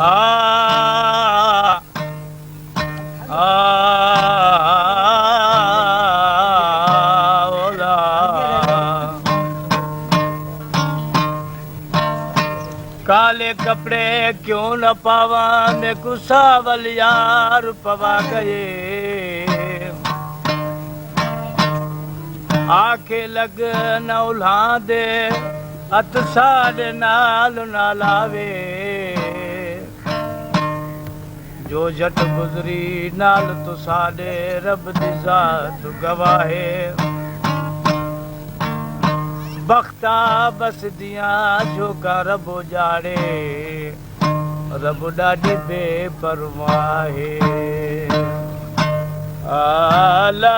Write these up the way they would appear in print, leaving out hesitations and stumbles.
आ आ काले कपड़े क्यों न पावा मैं कुसावल यार पवा गए आखे लग न उल्हा दे अत सारे नाल न लावे जो जट गुजरी नाल तो साडे रब दी जात गवाहे बख्ता बस दिया जो का रब जाड़े रब डाडी बेपरवाहे आला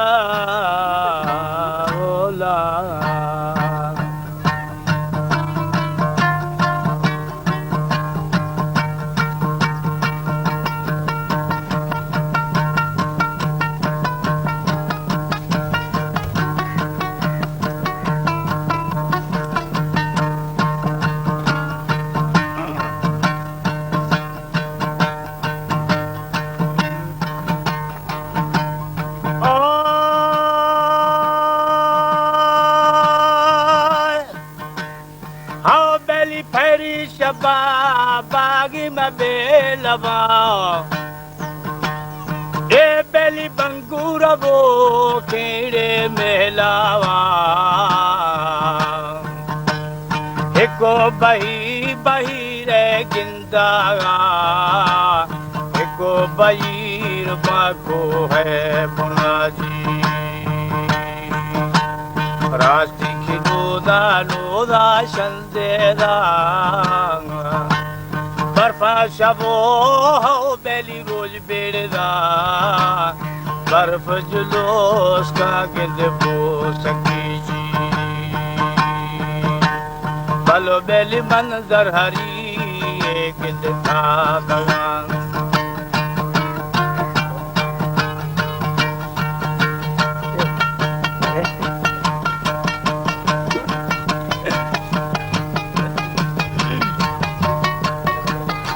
ओला बागी में बेलवा ए बेली बंगूर वो खेड़े मेलावा एको बही बही रे गिंदागा एको बहीर बाको है बुनाजी रास्ती खिलोदा लोदा शंदेदा बर्फा शबो बेली रोज बेड़दा बर्फ जुलोस का गिंद बो सकी जी बलो बेली मंजर हरी गिंद था गगन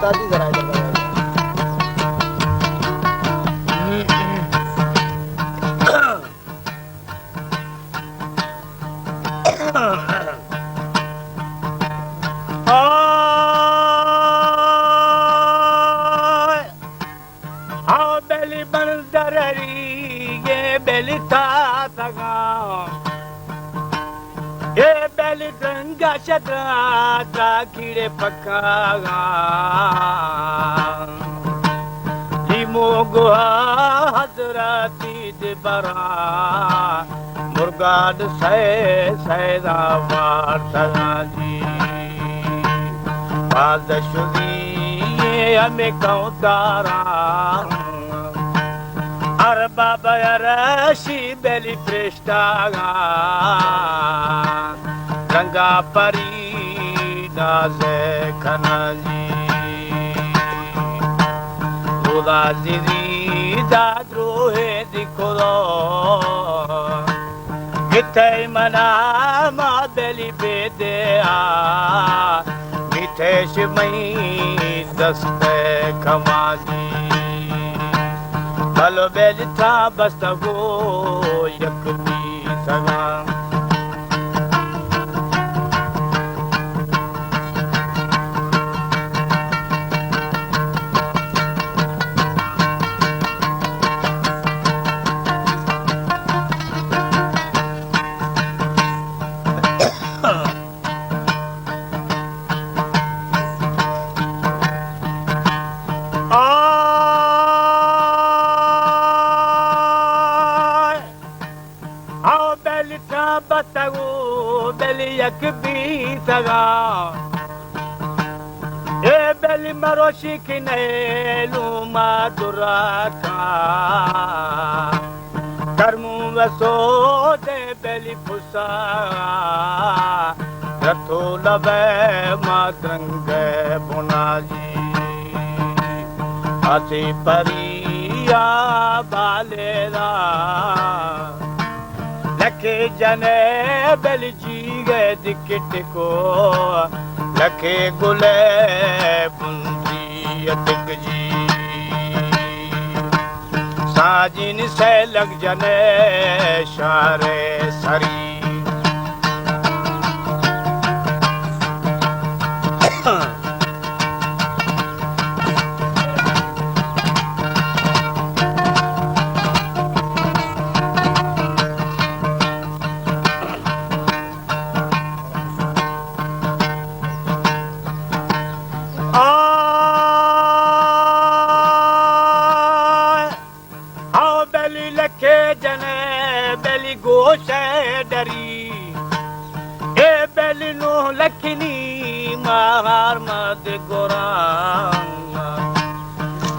दादी जरा इधर आओ बेली बंदरी ये बेली था तगा ये बेली गंगा शद्रा कीड़े पकागा मोगुआ हजरती दिबरा मुर्गाद सैदा वार्ता जी बादशुदी हमें कौतारा अरबा बरशी बेली पृष्ठागा रंगा परी नाजे खना जी Diri dadro he dikolo Gitay mana ma beli bedea Gitay shimai daste kamaji Balo beli ta basta go yakbi saga yakbi saga e beli maroshi kinelu maduraka karmu vaso de beli pusa ratho labe matrange bunaji ati pariya balera लखे जने बलजी गए दिक्कत को लखे गुले बुंदी यतिक जी साजिन से लग जने शारे सरी डरी ए बेली नो लखनी मार मद गोरांगा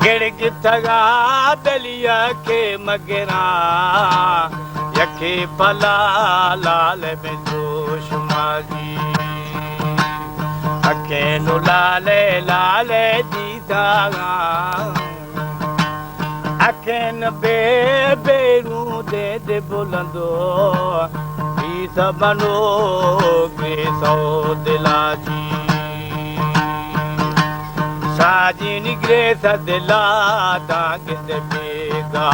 गिड़ग थगा बेलिया के मगरा यखे भला लाल में जोश माजी अखे नो लाले लाले दीदागा अखन बेरू दे बुलंदो बनो के सौ दिला जी साजिन ग्रे दिला दाग दे बेगा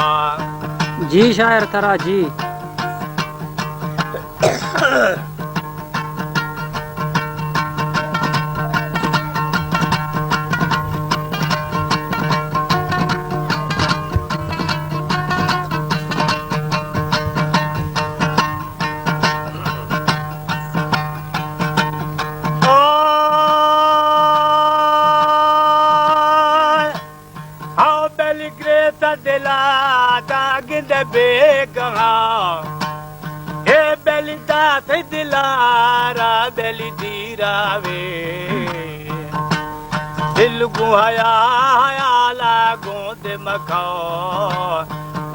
जी शायर तरा जी बेगा ए बेली दात दिलारा बेली दीरावे दिल गुहाया हयाला गोद मखाओ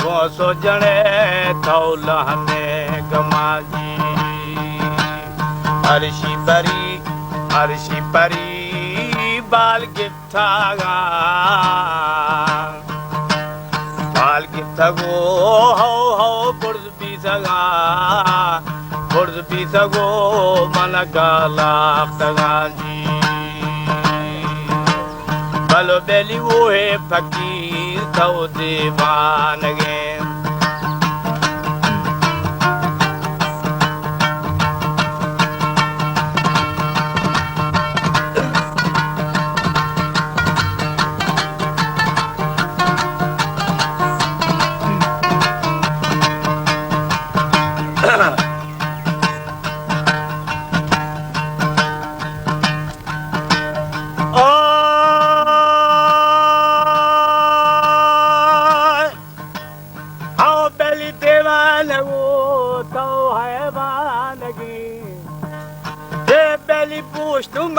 गो सो जने थौलहने गमाजी अर्शी परी बाल गिफ्तागा थगो हो बुर्ज भी सगो मन गाला तगा जी भलो बेली वो है फकीर तो दीवान गे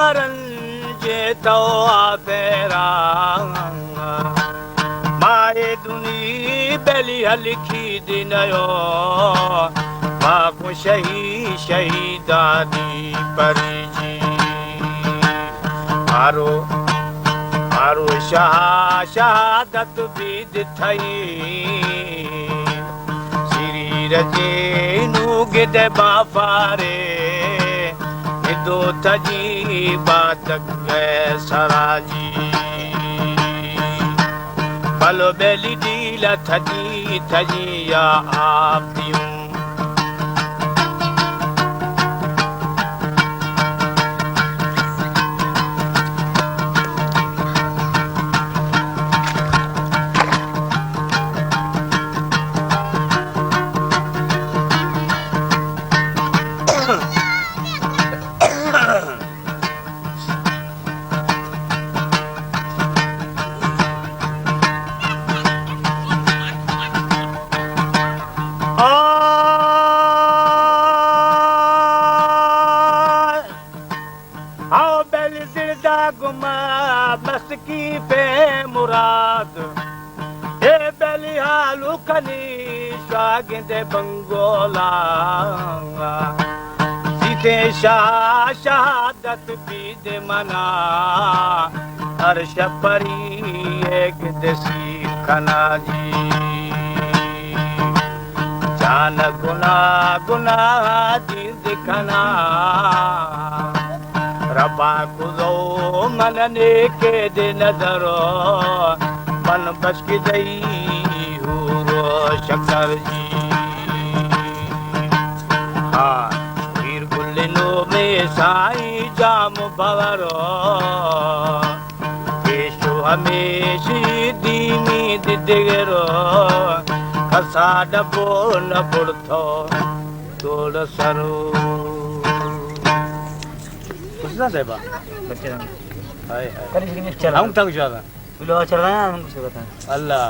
मरन जे तो आफेरा माए दुनी बेली हलखी दिनयो माको शहीदादी परी जी मारो शहादत भी दिथई शरीर जे नू गिद बाफारे दो तजी बात सराजी भलो बेली डीला थजी या आप दियूं की पे मुराद ए बलिहालू खनी शागिंदे बंगोला सीते शाह शहादत भी दे मना अर्श परी एक देसी खना जी जान गुना दी दिखना रबा गुज़ो मनने के दे नज़रो मन बच की दई हूरो शकर जी हाँ वीर गुलिनो में साईं जाम भवरो केशो हमेशी दीनी दिदिगरो खसा डबो न बुड़थो तोड़ सरो कुछ ना साहिबा बच्चे हाय हाय कल इसकी चल हम तक जाना लो चल रहा है हम कुछ कहता है अल्लाह